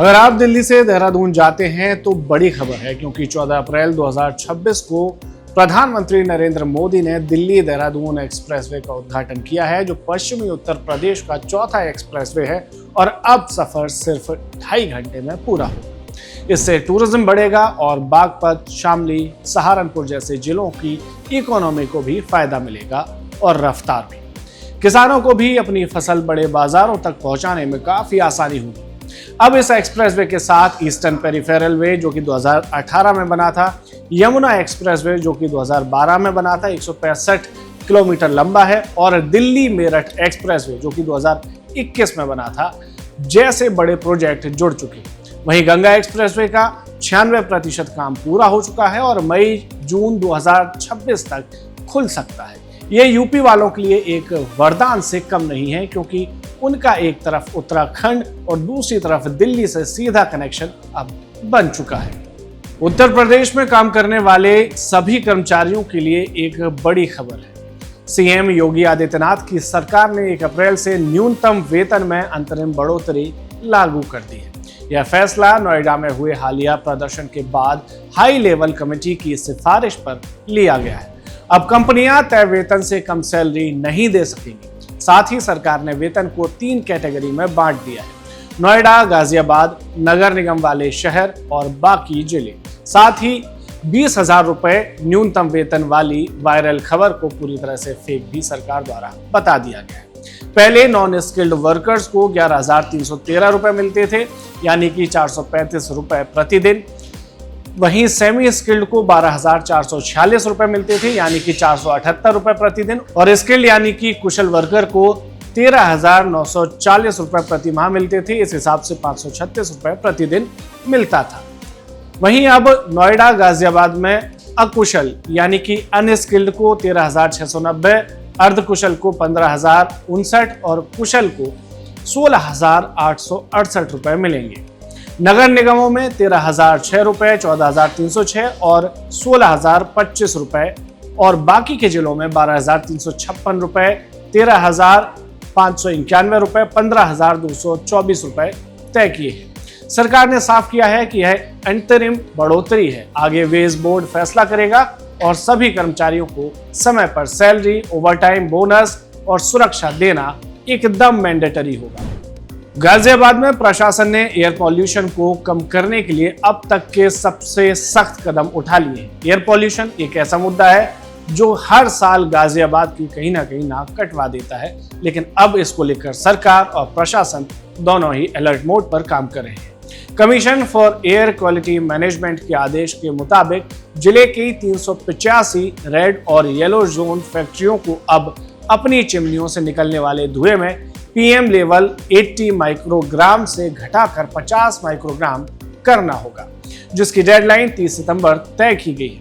अगर आप दिल्ली से देहरादून जाते हैं तो बड़ी खबर है, क्योंकि 14 अप्रैल 2026 को प्रधानमंत्री नरेंद्र मोदी ने दिल्ली देहरादून एक्सप्रेसवे का उद्घाटन किया है, जो पश्चिमी उत्तर प्रदेश का चौथा एक्सप्रेसवे है और अब सफर सिर्फ 2.5 घंटे में पूरा होगा। इससे टूरिज्म बढ़ेगा और बागपत, शामली, सहारनपुर जैसे जिलों की इकोनॉमी को भी फायदा मिलेगा और रफ्तार भी। किसानों को भी अपनी फसल बड़े बाजारों तक पहुंचाने में काफी आसानी होगी। अब इस एक्सप्रेसवे के साथ ईस्टर्न पेरिफेरल वे जो कि 2018 में बना था, यमुना एक्सप्रेसवे जो कि 2012 में बना था, 165 किलोमीटर लंबा है, और दिल्ली मेरठ एक्सप्रेसवे जो कि 2021 में बना था, जैसे बड़े प्रोजेक्ट जुड़ चुके। वहीं गंगा एक्सप्रेसवे का 96% काम पूरा हो चुका है और मई-जून 2026 तक खुल सकता है। ये यूपी वालों के लिए एक वरदान से कम नहीं है, क्योंकि उनका एक तरफ उत्तराखंड और दूसरी तरफ दिल्ली से सीधा कनेक्शन अब बन चुका है। उत्तर प्रदेश में काम करने वाले सभी कर्मचारियों के लिए एक बड़ी खबर है। सीएम योगी आदित्यनाथ की सरकार ने 1 अप्रैल से न्यूनतम वेतन में अंतरिम बढ़ोतरी लागू कर दी है। यह फैसला नोएडा में हुए हालिया प्रदर्शन के बाद हाई लेवल कमेटी की सिफारिश पर लिया गया है। अब कंपनियां तय वेतन से कम सैलरी नहीं दे सकेंगी। साथ ही सरकार ने वेतन को 3 कैटेगरी में बांट दिया है: नोएडा, गाजियाबाद, नगर निगम वाले शहर और बाकी जिले। साथ ही 20,000 रुपए न्यूनतम वेतन वाली वायरल खबर को पूरी तरह से फेक भी सरकार द्वारा बता दिया गया है। पहले नॉन स्किल्ड वर्कर्स को 11,313 रुपए मिलते थे, यानी कि 435 रुपए प्रतिदिन। वहीं सेमी स्किल्ड को 12,446 रुपए मिलते थे, यानी कि 478 रुपए प्रतिदिन, और स्किल्ड यानी कि कुशल वर्कर को 13,940 रुपए प्रति माह मिलते थे। इस हिसाब से 536 रुपए प्रतिदिन मिलता था। वहीं अब नोएडा, गाजियाबाद में अकुशल यानी कि अनस्किल्ड को 13,690, अर्धकुशल को 15,059 और कुशल को 16,868 रुपए मिलेंगे। नगर निगमों में 13,006 रुपए, 14,306 और 16,025 रुपए, और बाकी के जिलों में 12,356 रुपए, 13,591 रुपए, 15,224 रुपए तय किए हैं। सरकार ने साफ किया है कि यह अंतरिम बढ़ोतरी है। आगे वेज बोर्ड फैसला करेगा और सभी कर्मचारियों को समय पर सैलरी, ओवरटाइम, बोनस और सुरक्षा देना एकदम मैंडेटरी होगा। गाजियाबाद में प्रशासन ने एयर पॉल्यूशन को कम करने के लिए अब तक के सबसे सख्त कदम उठा लिए हैं। एयर पॉल्यूशन एक ऐसा मुद्दा है जो हर साल गाजियाबाद की कहीं ना कहीं नाक कटवा देता है, लेकिन अब इसको लेकर सरकार और प्रशासन दोनों ही अलर्ट मोड पर काम कर रहे हैं। Commission for air quality management के आदेश के मुताबिक जिले की 385 रेड और येलो जोन फैक्ट्रियों को अब अपनी चिमनियों से निकलने वाले धुएं में पीएम लेवल 80 माइक्रोग्राम से घटाकर 50 माइक्रोग्राम करना होगा, जिसकी डेडलाइन 30 सितंबर तय की गई है।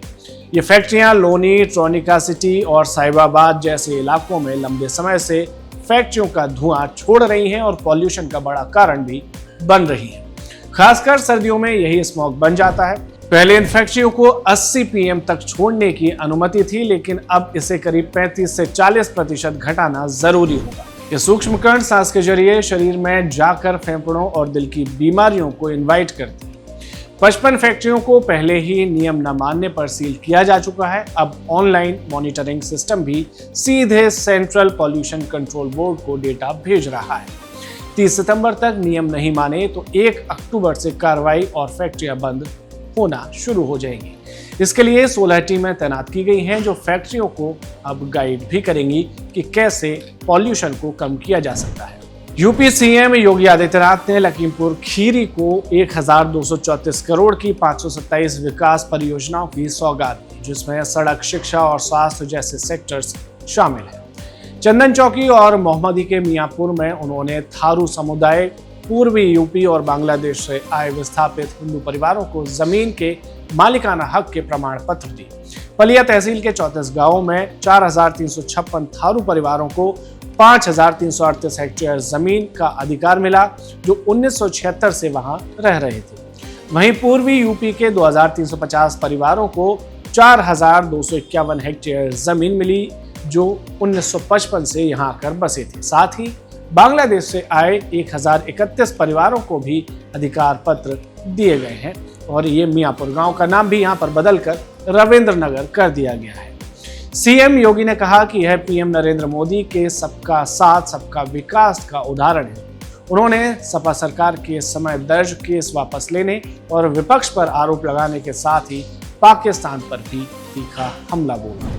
ये फैक्ट्रियां लोनी, ट्रोनिका सिटी और साहिबाबाद जैसे इलाकों में लंबे समय से फैक्ट्रियों का धुआं छोड़ रही हैं और पॉल्यूशन का बड़ा कारण भी बन रही है। खासकर सर्दियों में यही स्मॉग बन जाता है। पहले इन फैक्ट्रियों को 80 पीएम तक छोड़ने की अनुमति थी, लेकिन अब इसे करीब 35 से 40% घटाना जरूरी होगा। ये सूक्ष्म कण सांस के जरिए शरीर में जाकर फेफड़ों और दिल की बीमारियों को इनवाइट करते हैं। 55 फैक्ट्रियों को पहले ही नियम न मानने पर सील किया जा चुका है। अब ऑनलाइन मॉनिटरिंग सिस्टम भी सीधे सेंट्रल पॉल्यूशन कंट्रोल बोर्ड को डेटा भेज रहा है। 30 सितंबर तक नियम नहीं माने तो 1 अक्टूबर से कार्रवाई और फैक्ट्रियां बंद होना शुरू हो जाएंगी। इसके लिए 16 टीमें तैनात की गई हैं, जो फैक्ट्रियों को अब गाइड भी करेंगी कि कैसे पॉल्यूशन को कम किया जा सकता है। यूपी सीएम योगी आदित्यनाथ ने लखीमपुर खीरी को 1,234 करोड़ की 527 विकास परियोजनाओं की सौगात दी, जिसमें सड़क, शिक्षा और स्वास्थ्य जैसे सेक्टर्स शामिल हैं। चंदन चौकी और मोहम्मदी के मियाँपुर में उन्होंने थारू समुदाय, पूर्वी यूपी और बांग्लादेश से आए विस्थापित हिंदू परिवारों को जमीन के मालिकाना हक के प्रमाण पत्र दिए। पलिया तहसील के 34 गांवों में 4,356 थारू परिवारों को 5,338 हेक्टेयर जमीन का अधिकार मिला, जो 1976 से वहां रह रहे थे। वहीं पूर्वी यूपी के 2,350 परिवारों को 4,251 हेक्टेयर जमीन मिली, जो 1955 से यहां आकर बसे थे। साथ ही बांग्लादेश से आए 1031 परिवारों को भी अधिकार पत्र दिए गए हैं और ये मियाँपुर गांव का नाम भी यहां पर बदलकर रविंद्र नगर कर दिया गया है। सीएम योगी ने कहा कि यह पीएम नरेंद्र मोदी के सबका साथ सबका विकास का उदाहरण है। उन्होंने सपा सरकार के समय दर्ज केस वापस लेने और विपक्ष पर आरोप लगाने के साथ ही पाकिस्तान पर भी तीखा हमला बोला।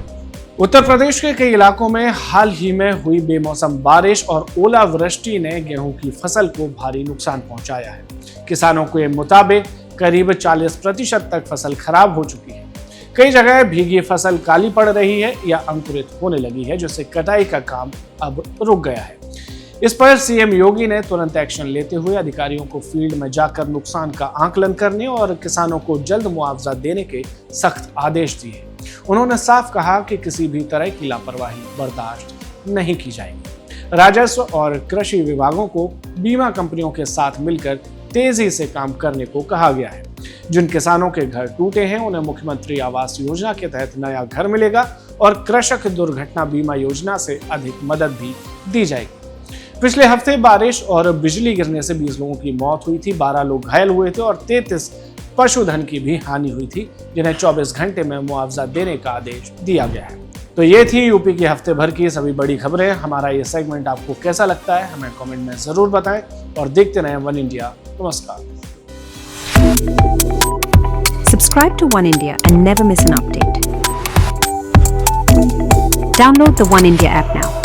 उत्तर प्रदेश के कई इलाकों में हाल ही में हुई बेमौसम बारिश और ओलावृष्टि ने गेहूं की फसल को भारी नुकसान पहुंचाया है। किसानों के मुताबिक करीब 40% तक फसल खराब हो चुकी है। कई जगह भीगी फसल काली पड़ रही है या अंकुरित होने लगी है, जिससे कटाई का काम अब रुक गया है। इस पर सीएम योगी ने तुरंत एक्शन लेते हुए अधिकारियों को फील्ड में जाकर नुकसान का आकलन करने और किसानों को जल्द मुआवजा देने के सख्त आदेश दिए। उन्होंने साफ कहा कि किसी भी तरह की लापरवाही बर्दाश्त नहीं की जाएगी। राजस्व और कृषि विभागों को बीमा कंपनियों के साथ मिलकर तेजी से काम करने को कहा गया है। जिन किसानों के घर टूटे हैं उन्हें मुख्यमंत्री आवास योजना के तहत नया घर मिलेगा और कृषक दुर्घटना बीमा योजना से अधिक मदद भी दी जाएगी। पिछले हफ्ते बारिश और बिजली गिरने से 20 लोगों की मौत हुई थी, 12 लोग घायल हुए थे और 33 पशुधन की भी हानि हुई थी, जिन्हें 24 घंटे में मुआवजा देने का आदेश दिया गया है। तो ये थी यूपी की हफ्ते भर की सभी बड़ी खबरें। हमारा ये सेगमेंट आपको कैसा लगता है हमें कमेंट में जरूर बताएं और देखते रहें वन इंडिया। नमस्कार। Subscribe to One India and never miss an update. Download the One India app now.